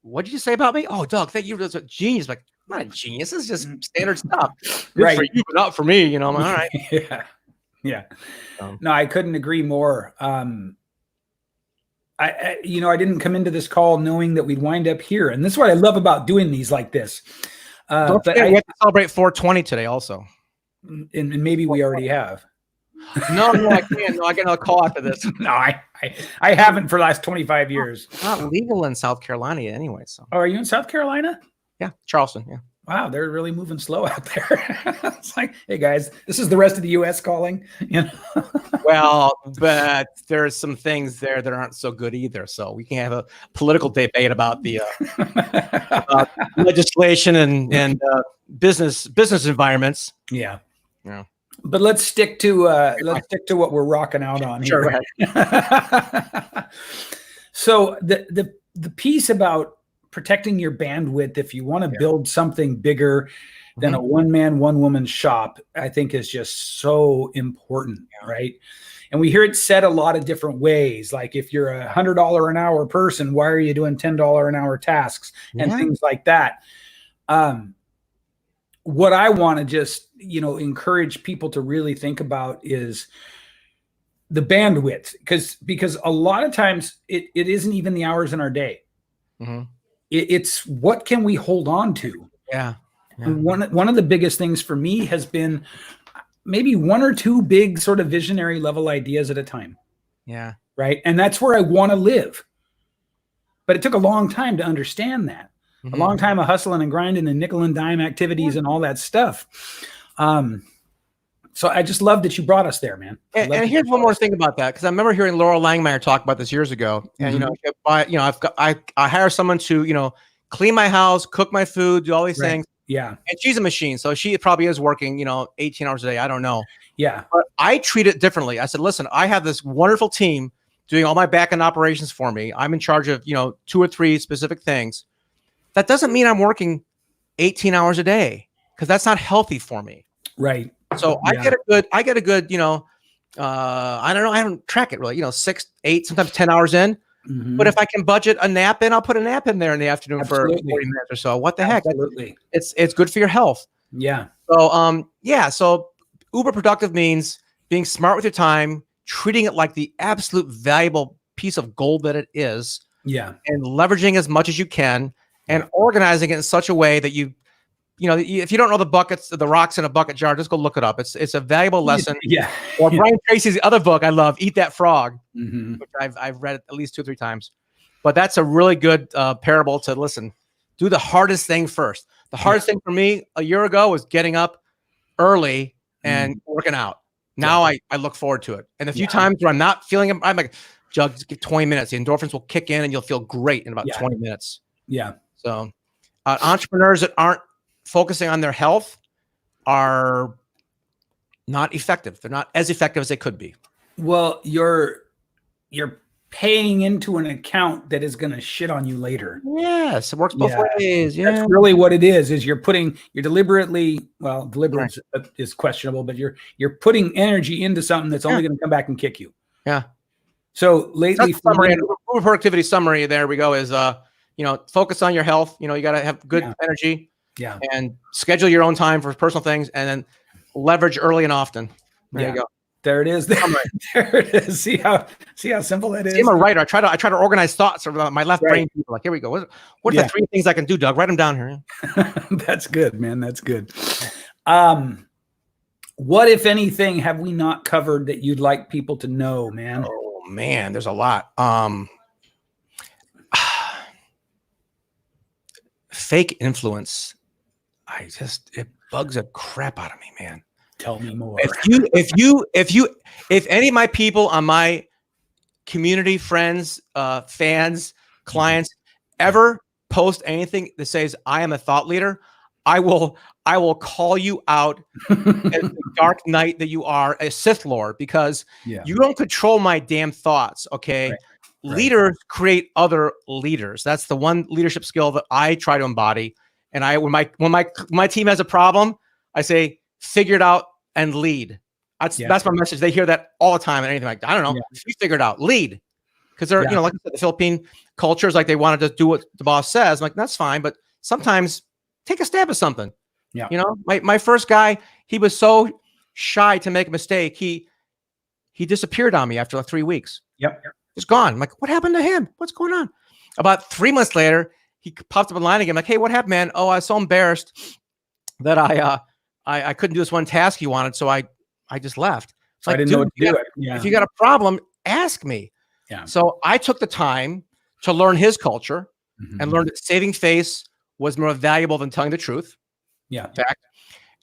what did you say about me? Oh, Doug, thank you. That's a genius. Like, I'm not a genius. This is just standard stuff. Right. For you, but not for me. I'm like, all right. Yeah. Yeah. No, I couldn't agree more. I didn't come into this call knowing that we'd wind up here. And this is what I love about doing these like this. Don't forget, we have to celebrate 420 today also. And maybe we already have. No, I can't. No, I get another call after this. No, I haven't for the last 25 years. It's not legal in South Carolina anyway. So. Oh, are you in South Carolina? Yeah, Charleston. Yeah. Wow, they're really moving slow out there. It's like, hey guys, this is the rest of the U.S. calling. Well, but there's some things there that aren't so good either. So we can have a political debate about the legislation and business environments. Yeah. Yeah. But let's stick to what we're rocking out on here. Sure. So the piece about protecting your bandwidth, if you want to build something bigger than a one-man, one-woman shop, I think is just so important, right? And we hear it said a lot of different ways. Like, if you're $100 an hour person, why are you doing $10 an hour tasks and things like that? What I want to just, encourage people to really think about is the bandwidth, because a lot of times it isn't even the hours in our day. Mm-hmm. It's what can we hold on to? Yeah. And one of the biggest things for me has been maybe one or two big sort of visionary level ideas at a time. Yeah. Right. And that's where I want to live. But it took a long time to understand that. Mm-hmm. A long time of hustling and grinding and nickel and dime activities and all that stuff. So I just love that you brought us there, man. And here's one more thing about that, because I remember hearing Laurel Langmeyer talk about this years ago. And I hire someone to clean my house, cook my food, do all these things. Yeah. And she's a machine, so she probably is working 18 hours a day. I don't know. Yeah. But I treat it differently. I said, listen, I have this wonderful team doing all my back-end operations for me. I'm in charge of 2 or 3 specific things. That doesn't mean I'm working 18 hours a day, because that's not healthy for me. Right. So I get a good, I don't know, I don't track it really, 6, 8, sometimes 10 hours in. But if I can budget a nap in, I'll put a nap in there in the afternoon for 40 minutes or so. What the heck? Absolutely. It's good for your health. Yeah. So so uber productive means being smart with your time, treating it like the absolute valuable piece of gold that it is. Yeah. And leveraging as much as you can, and organizing it in such a way that if you don't know the rocks in a bucket jar, just go look it up. It's a valuable lesson. Yeah. Or Brian Tracy's other book I love, Eat That Frog, which I've read at least 2 or 3 times. But that's a really good parable to listen. Do the hardest thing first. The hardest thing for me a year ago was getting up early and working out. Now I look forward to it. And a few times where I'm not feeling it, I'm like, Jug, just give 20 minutes. The endorphins will kick in and you'll feel great in about 20 minutes. Yeah. So entrepreneurs that aren't focusing on their health are not effective. They're not as effective as they could be. Well, you're paying into an account that is going to shit on you later. Yes, it works both ways. Yeah, that's really what it is. You're deliberately, deliberate is questionable, but you're putting energy into something that's only going to come back and kick you. Yeah. So lately, summary, productivity summary. There we go. Is focus on your health. You got to have good energy. Yeah. And schedule your own time for personal things, and then leverage early and often. There you go. There it is. There it is. See how simple that is. See, I'm a writer. I try to organize thoughts around my left brain. People like, here we go. What are the 3 things I can do, Doug? Write them down here. That's good, man. That's good. What, if anything, have we not covered that you'd like people to know, man? Oh man, there's a lot. Fake influence. It bugs the crap out of me, man. Tell me more. If any of my people on my community, friends, fans, clients ever post anything that says I am a thought leader, I will call you out as the dark knight that you are, a Sith Lord, because you don't control my damn thoughts. Okay. Right. Leaders create other leaders. That's the one leadership skill that I try to embody. And when my team has a problem, I say, figure it out and lead. That's my message. They hear that all the time and anything like that. I don't know. You figure it out, lead. Because they're, like I said, the Philippine culture is like they want to just do what the boss says. I'm like, that's fine. But sometimes take a stab at something. Yeah. My first guy, he was so shy to make a mistake. He disappeared on me after like 3 weeks. Yep. Just gone. I'm like, what happened to him? What's going on? About 3 months later, he popped up in line again. I'm like, hey, what happened, man? Oh, I was so embarrassed that I couldn't do this one task you wanted, so I just left. So I didn't know what to do. If you got a problem, ask me. Yeah. So I took the time to learn his culture and learn that saving face was more valuable than telling the truth. Yeah. In fact.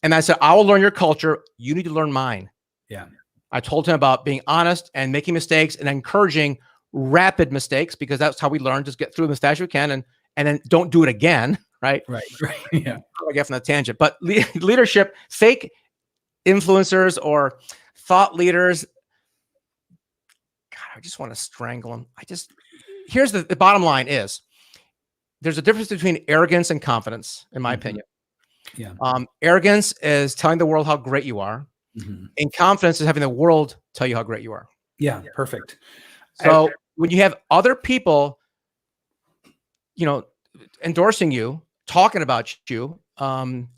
And I said, I will learn your culture. You need to learn mine. Yeah. I told him about being honest and making mistakes and encouraging rapid mistakes, because that's how we learn. Just get through them as fast as we can, and then don't do it again. Right. Yeah. I get from the tangent, but leadership, fake influencers or thought leaders. God, I just want to strangle them. Here's the bottom line is there's a difference between arrogance and confidence, in my opinion. Yeah. Arrogance is telling the world how great you are. And confidence is having the world tell you how great you are. Yeah. Perfect. So when you have other people, endorsing you, talking about you,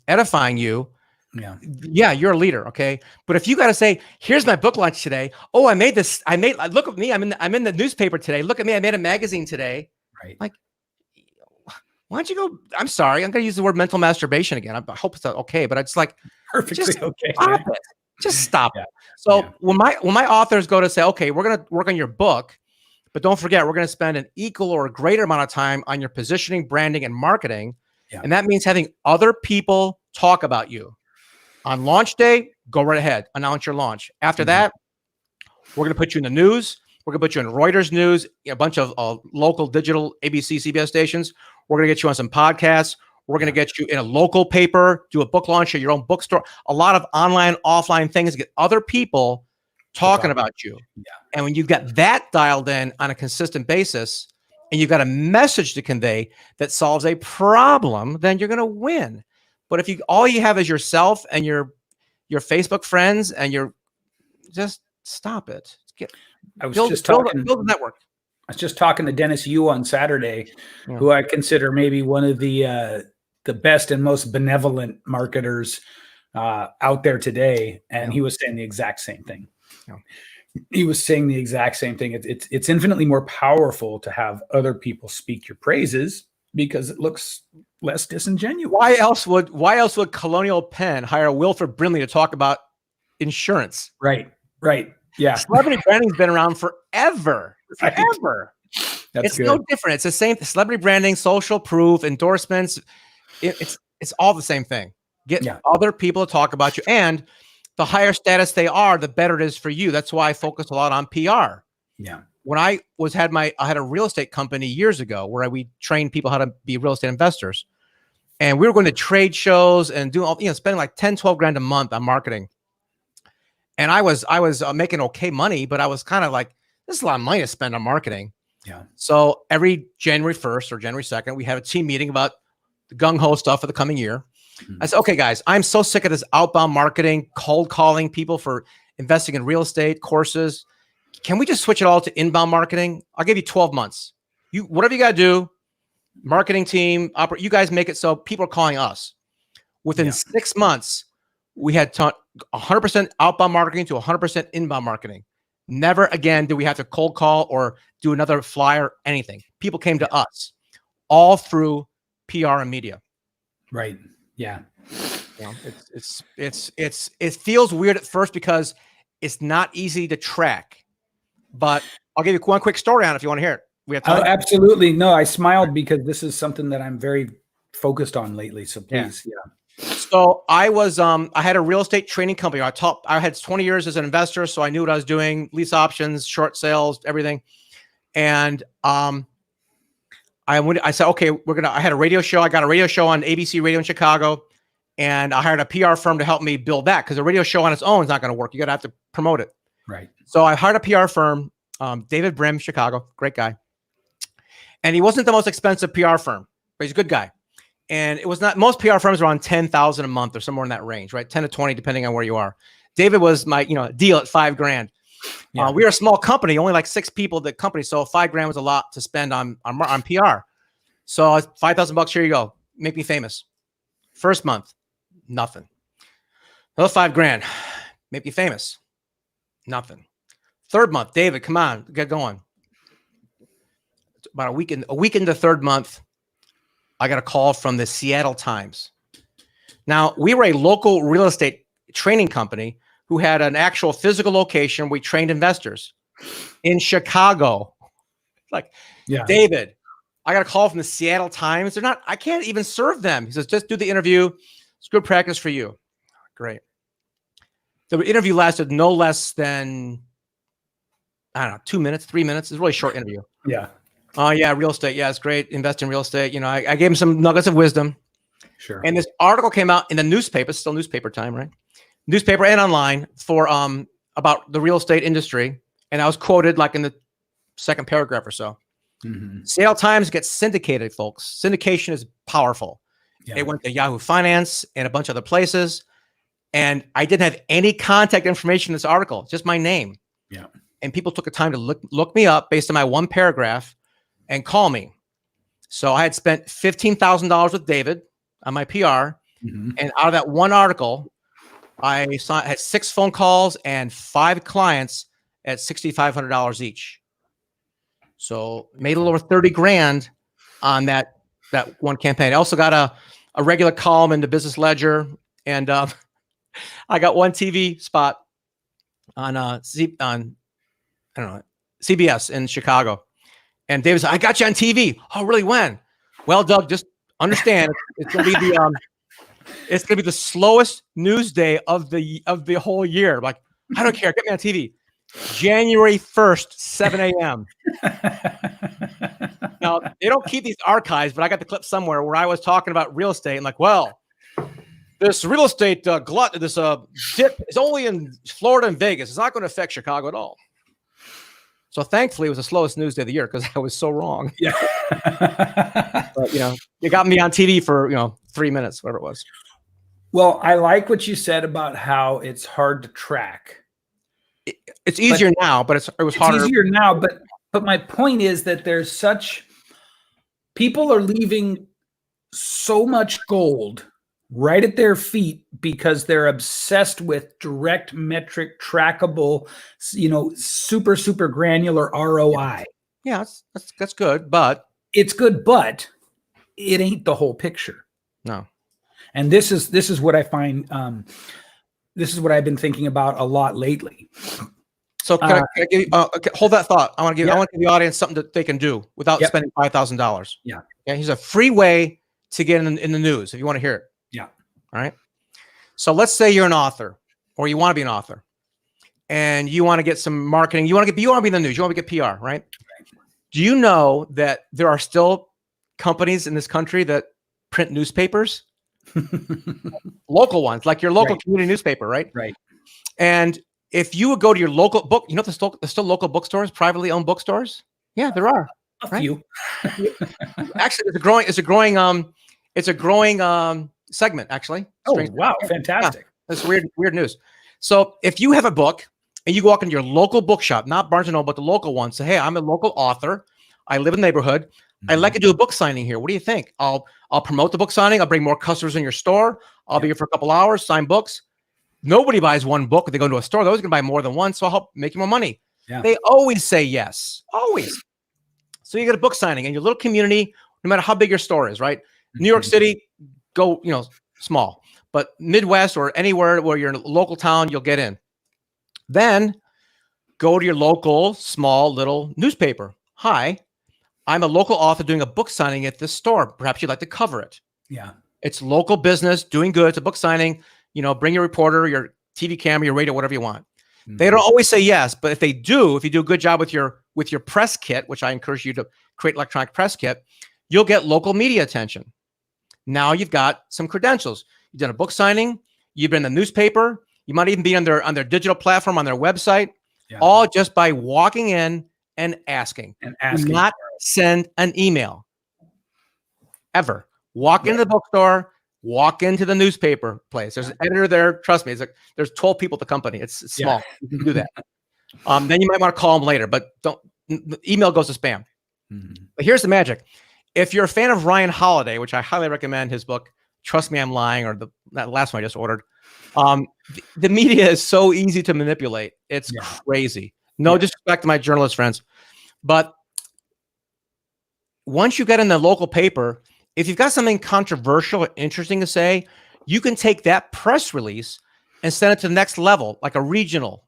edifying you, you're a leader. Okay. But if you got to say, here's my book launch today. Oh, look at me. I'm in the newspaper today. Look at me. I made a magazine today. Right. Like, why don't you go? I'm sorry. I'm going to use the word mental masturbation again. I hope it's okay, but it's like, perfectly okay. Stop it. Just stop it. So when my authors go to say, okay, we're going to work on your book, but don't forget, we're going to spend an equal or a greater amount of time on your positioning, branding, and marketing. Yeah. And that means having other people talk about you. On launch day, go right ahead. Announce your launch. After that, we're going to put you in the news. We're going to put you in Reuters News, a bunch of local digital ABC, CBS stations. We're going to get you on some podcasts. We're going to get you in a local paper, do a book launch at your own bookstore. A lot of online, offline things to get other people talking about you. Yeah. And when you've got that dialed in on a consistent basis, and you've got a message to convey that solves a problem, then you're going to win. But if all you have is yourself and your Facebook friends, and just stop it. Build a network. I was just talking to Dennis Yu on Saturday, who I consider maybe one of the best and most benevolent marketers out there today, and he was saying the exact same thing. Yeah. He was saying the exact same thing. It's infinitely more powerful to have other people speak your praises because it looks less disingenuous. Why else would Colonial Penn hire Wilford Brimley to talk about insurance? Right. Yeah. Celebrity branding's been around forever. Forever. It's no different. It's the same. Celebrity branding, social proof, endorsements. It's all the same thing. Get other people to talk about you, and the higher status they are, the better it is for you. That's why I focus a lot on PR. Yeah. When I had a real estate company years ago where we trained people how to be real estate investors, and we were going to trade shows and spending like 10, 12 grand a month on marketing. And I was making okay money, but I was kind of like, this is a lot of money to spend on marketing. Yeah. So every January 1st or January 2nd, we have a team meeting about the gung-ho stuff for the coming year. I said, okay, guys, I'm so sick of this outbound marketing, cold calling people for investing in real estate courses. Can we just switch it all to inbound marketing? I'll give you 12 months. Whatever you got to do, marketing team, you guys make it so people are calling us. Within 6 months, we had 100% outbound marketing to 100% inbound marketing. Never again do we have to cold call or do another flyer, anything. People came to us all through PR and media. Right. Yeah. It feels weird at first because it's not easy to track, but I'll give you one quick story on it if you want to hear it. We have time. Oh, absolutely. No, I smiled because this is something that I'm very focused on lately. So please. Yeah. So I had a real estate training company. I had 20 years as an investor, so I knew what I was doing, lease options, short sales, everything. And, I said, okay, I had a radio show. I got a radio show on ABC radio in Chicago, and I hired a PR firm to help me build that because a radio show on its own is not going to work. You got to have to promote it. Right. So I hired a PR firm, David Brim, Chicago, great guy. And he wasn't the most expensive PR firm, but he's a good guy. And it was not, most PR firms are on 10,000 a month or somewhere in that range, right? 10 to 20, depending on where you are. David was my, deal at $5 grand. Yeah. We were a small company, only like 6 people at the company. So $5 grand was a lot to spend on PR. So $5,000, here you go. Make me famous. First month, nothing. Another $5 grand. Make me famous. Nothing. Third month, David, come on, get going. About a week into third month, I got a call from the Seattle Times. Now, we were a local real estate training company who had an actual physical location. We trained investors in Chicago. Like, David, I got a call from the Seattle Times. I can't even serve them. He says, just do the interview. It's good practice for you. Great. The interview lasted no less than, 2 minutes, 3 minutes. It's a really short interview. Yeah. Oh, yeah, real estate. Yeah, it's great. Invest in real estate. I gave him some nuggets of wisdom. Sure. And this article came out in the newspaper. It's still newspaper time, right? Newspaper and online for about the real estate industry. And I was quoted like in the second paragraph or so. Mm-hmm. Seattle Times gets syndicated, folks. Syndication is powerful. Yeah. It went to Yahoo Finance and a bunch of other places. And I didn't have any contact information in this article, just my name. Yeah. And people took the time to look me up based on my one paragraph and call me. So I had spent $15,000 with David on my PR. Mm-hmm. And out of that one article, I had 6 phone calls and 5 clients at $6,500 each. So made a little over 30 grand on that one campaign. I also got a regular column in the Business Ledger. And I got one TV spot on CBS in Chicago. And David said, I got you on TV. Oh, really? When? Well, Doug, just understand it's going to be It's gonna be the slowest news day of the whole year. Like, I don't care. Get me on TV. January 1st, 7 a.m. Now, they don't keep these archives, but I got the clip somewhere where I was talking about real estate and like, well, this real estate glut, this dip is only in Florida and Vegas. It's not going to affect Chicago at all. So thankfully, it was the slowest news day of the year because I was so wrong. Yeah. But, you got me on TV for 3 minutes, whatever it was. Well, I like what you said about how it's hard to track. It's easier now, but it was harder. It's easier now, but my point is that there's people are leaving so much gold right at their feet because they're obsessed with direct metric trackable, super granular ROI. Yeah, that's good, but it's good, but it ain't the whole picture. No. And this is what I find. This is what I've been thinking about a lot lately. So can I give you, hold that thought. I want to give the audience something that they can do without spending $5,000. Yeah. Okay. Here's a free way to get in the news if you want to hear it. Yeah. All right. So let's say you're an author or you want to be an author and you want to get some marketing. You want to be in the news. You want to get PR, right? Do you know that there are still companies in this country that print newspapers? Local ones, like your local community newspaper, right? Right. And if you would go to your local book, there's still local bookstores, privately owned bookstores. Yeah, there are a few. Actually, it's a growing segment. Actually. Oh, wow, fantastic! Yeah, that's weird news. So if you have a book and you walk into your local bookshop, not Barnes & Noble, but the local one, say, "Hey, I'm a local author. I live in the neighborhood. I'd like to do a book signing here. What do you think? I'll promote the book signing. I'll bring more customers in your store. I'll be here for a couple hours, sign books." Nobody buys one book if they go into a store. They're always going to buy more than one, so I'll help make you more money. Yeah. They always say yes, always. So you get a book signing in your little community, no matter how big your store is, right? New York City, go small, but Midwest or anywhere where you're in a local town, you'll get in. Then go to your local small little newspaper. "Hi, I'm a local author doing a book signing at this store. Perhaps you'd like to cover it." Yeah. It's local business, doing good. It's a book signing. Bring your reporter, your TV camera, your radio, whatever you want. Mm-hmm. They don't always say yes, but if you do a good job with your press kit, which I encourage you to create electronic press kit, you'll get local media attention. Now you've got some credentials. You've done a book signing. You've been in the newspaper. You might even be on their digital platform, on their website, all just by walking in and asking. Do not send an email. Ever. Walk into the bookstore, walk into the newspaper place. There's an editor there. Trust me, there's 12 people at the company. It's small. You can do that. Then you might want to call them later, but the email goes to spam. Mm-hmm. But here's the magic. If you're a fan of Ryan Holiday, which I highly recommend his book, Trust Me, I'm Lying, or that last one I just ordered, the media is so easy to manipulate. It's crazy. No disrespect to my journalist friends, but once you get in the local paper, if you've got something controversial or interesting to say, you can take that press release and send it to the next level, like a regional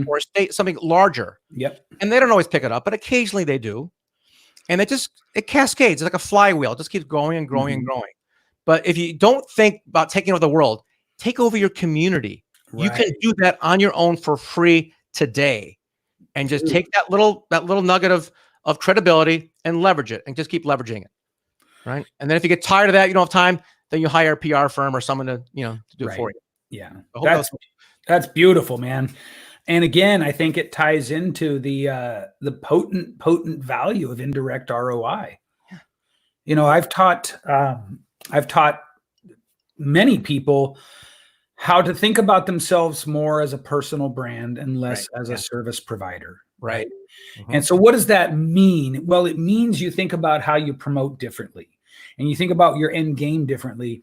or a state, something larger. Yep. And they don't always pick it up, but occasionally they do. And it cascades. It's like a flywheel. It just keeps growing and growing and growing. But if you don't think about taking over the world, take over your community. Right. You can do that on your own for free today. And just take that little nugget of credibility and leverage it, and just keep leveraging it. Right. And then if you get tired of that, you don't have time, then you hire a PR firm or someone to do it for you. Yeah. That's beautiful, man. And again, I think it ties into the potent value of indirect ROI. Yeah. I've taught many people how to think about themselves more as a personal brand and less as a service provider. Right. Mm-hmm. And so what does that mean? Well, it means you think about how you promote differently and you think about your end game differently.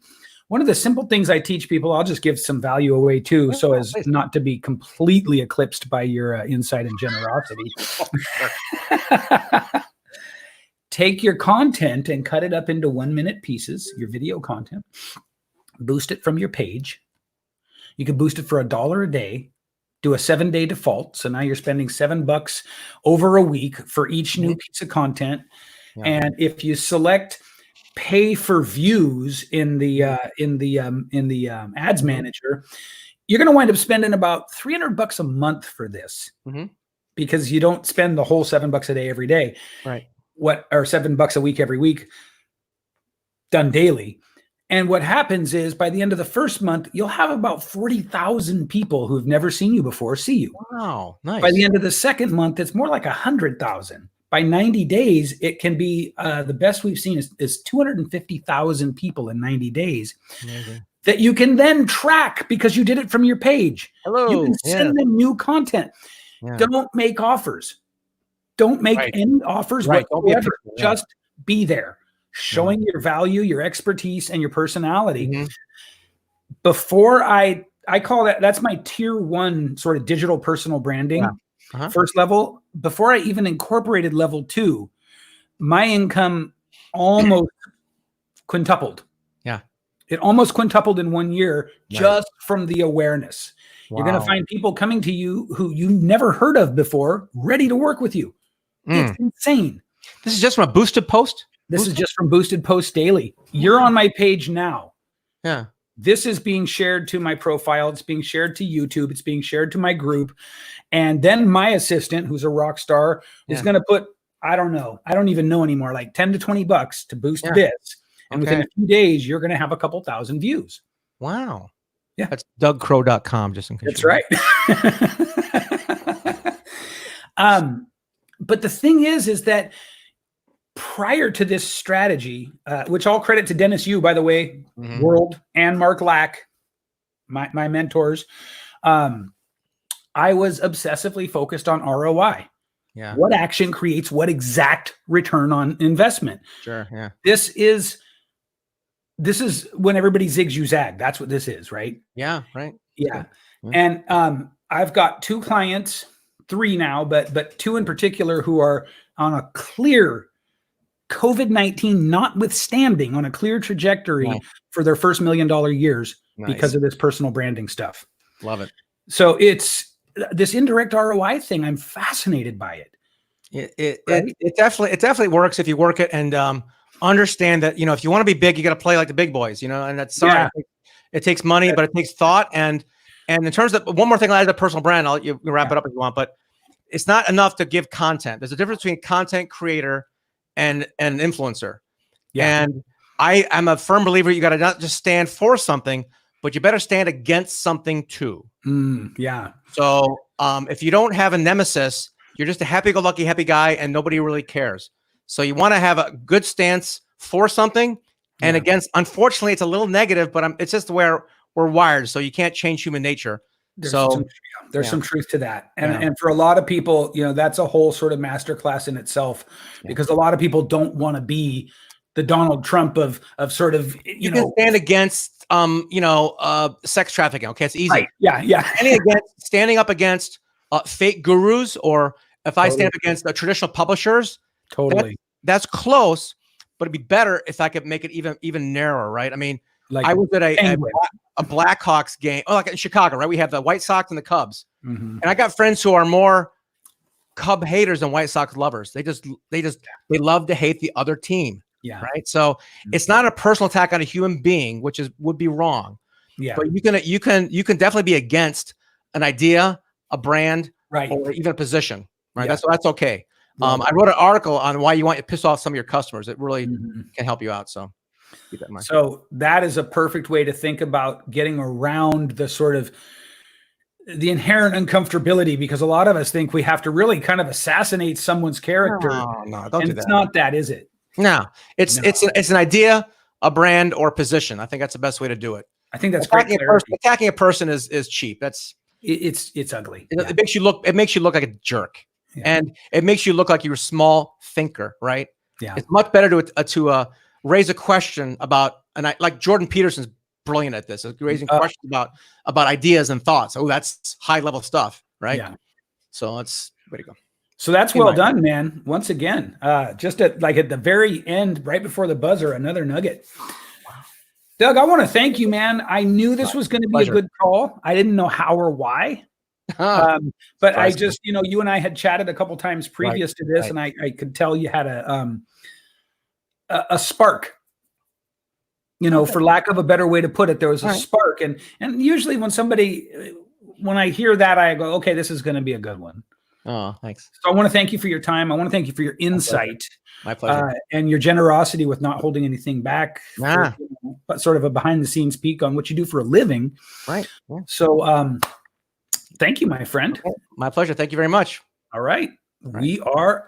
One of the simple things I teach people, I'll just give some value away too, so as not to be completely eclipsed by your insight and generosity. Take your content and cut it up into 1-minute pieces, your video content, boost it from your page. You can boost it for $1 a day. Do a 7-day default. So now you're spending $7 over a week for each new piece of content. Yeah. And if you select pay for views in the ads manager, you're going to wind up spending about $300 a month for this, because you don't spend the whole $7 a day every day, right? Or $7 a week every week, done daily. And what happens is, by the end of the first month, you'll have about 40,000 people who've never seen you before see you. Wow, nice. By the end of the second month, it's more like 100,000. By 90 days, it can be the best we've seen is 250,000 people in 90 days. Amazing. That you can then track because you did it from your page. Hello. You can send them new content. Yeah. Don't make offers. Don't make any offers whatsoever. Just be there, showing your value, your expertise, and your personality. Before I call that's my tier 1 sort of digital personal branding. First level. Before I even incorporated level 2, my income almost quintupled. Yeah. It almost quintupled in 1 year, just from the awareness. Wow. You're going to find people coming to you who you never heard of before, ready to work with you. It's insane. This is just from a boosted post? This is just from Boosted Post Daily. You're on my page now. Yeah. This is being shared to my profile. It's being shared to YouTube. It's being shared to my group. And then my assistant, who's a rock star, is going to put, I don't know, I don't even know anymore, like $10 to $20 to boost this. And within a few days, you're going to have a couple thousand views. Wow. Yeah. That's DougCrowe.com, just in case. That's right. But the thing is that prior to this strategy, which all credit to Dennis Yu, by the way, World, and Mark Lack, my mentors, I was obsessively focused on ROI. Yeah. What action creates what exact return on investment? Sure. Yeah. This is when everybody zigs, you zag. That's what this is, right? Yeah. Right. Yeah. And I've got 2 clients, 3 now, but 2 in particular who are on a clear COVID-19 notwithstanding, on a clear trajectory for their first $1 million years because of this personal branding stuff. Love it. So it's this indirect ROI thing. I'm fascinated by it. It definitely works if you work it and understand that, if you want to be big, you got to play like the big boys, and that's it takes money, but it takes thought. And in terms of one more thing, I add the personal brand, I'll let you wrap it up if you want, but it's not enough to give content. There's a difference between content creator and an influencer. Yeah. And I'm a firm believer you got to not just stand for something, but you better stand against something too. Yeah. So if you don't have a nemesis, you're just a happy-go-lucky happy guy and nobody really cares. So you want to have a good stance for something and against. Unfortunately, it's a little negative, but it's just where we're wired. So you can't change human nature. There's some truth to that. And for a lot of people, that's a whole sort of masterclass in itself, because a lot of people don't want to be the Donald Trump of sort of, you can stand against, sex trafficking. Okay. It's easy. Right. Yeah. Standing up against fake gurus, or if I stand up against the traditional publishers, that's close, but it'd be better if I could make it even narrower. Right. I mean, like I was at a Blackhawks game. Oh, like in Chicago, right? We have the White Sox and the Cubs. And I got friends who are more Cub haters than White Sox lovers. They love to hate the other team. Yeah. Right. So it's not a personal attack on a human being, which would be wrong. Yeah. But you can definitely be against an idea, a brand, right, or even a position. Right. Yeah. That's okay. I wrote an article on why you want to piss off some of your customers. It really can help you out. So keep that in mind. So that is a perfect way to think about getting around the sort of the inherent uncomfortability, because a lot of us think we have to really kind of assassinate someone's character. No, don't do that. It's not that, is it? No, it's an idea, a brand, or a position. I think that's the best way to do it. I think that's great. Attacking a person is cheap. It's ugly. It makes you look like a jerk, and it makes you look like you're a small thinker, right? Yeah. It's much better to raise a question about, and like Jordan Peterson's brilliant at this, raising questions about ideas and thoughts. Oh, that's high level stuff, right? Yeah. So that's way to go. So that's well done, man. Once again, just at the very end, right before the buzzer, another nugget. Doug, I want to thank you, man. I knew this was going to be a good call. I didn't know how or why. But I just, you and I had chatted a couple times previous to this, and I could tell you had a spark you know, for lack of a better way to put it, there was a All right. spark. And usually when I hear that, I go, okay, this is going to be a good one. Oh, thanks. So I want to thank you for your time. I want to thank you for your insight. My pleasure. And your generosity with not holding anything back, Nah. but sort of a behind the scenes peek on what you do for a living. Right. Yeah. So thank you, my friend. Okay. My pleasure. Thank you very much. All right. We are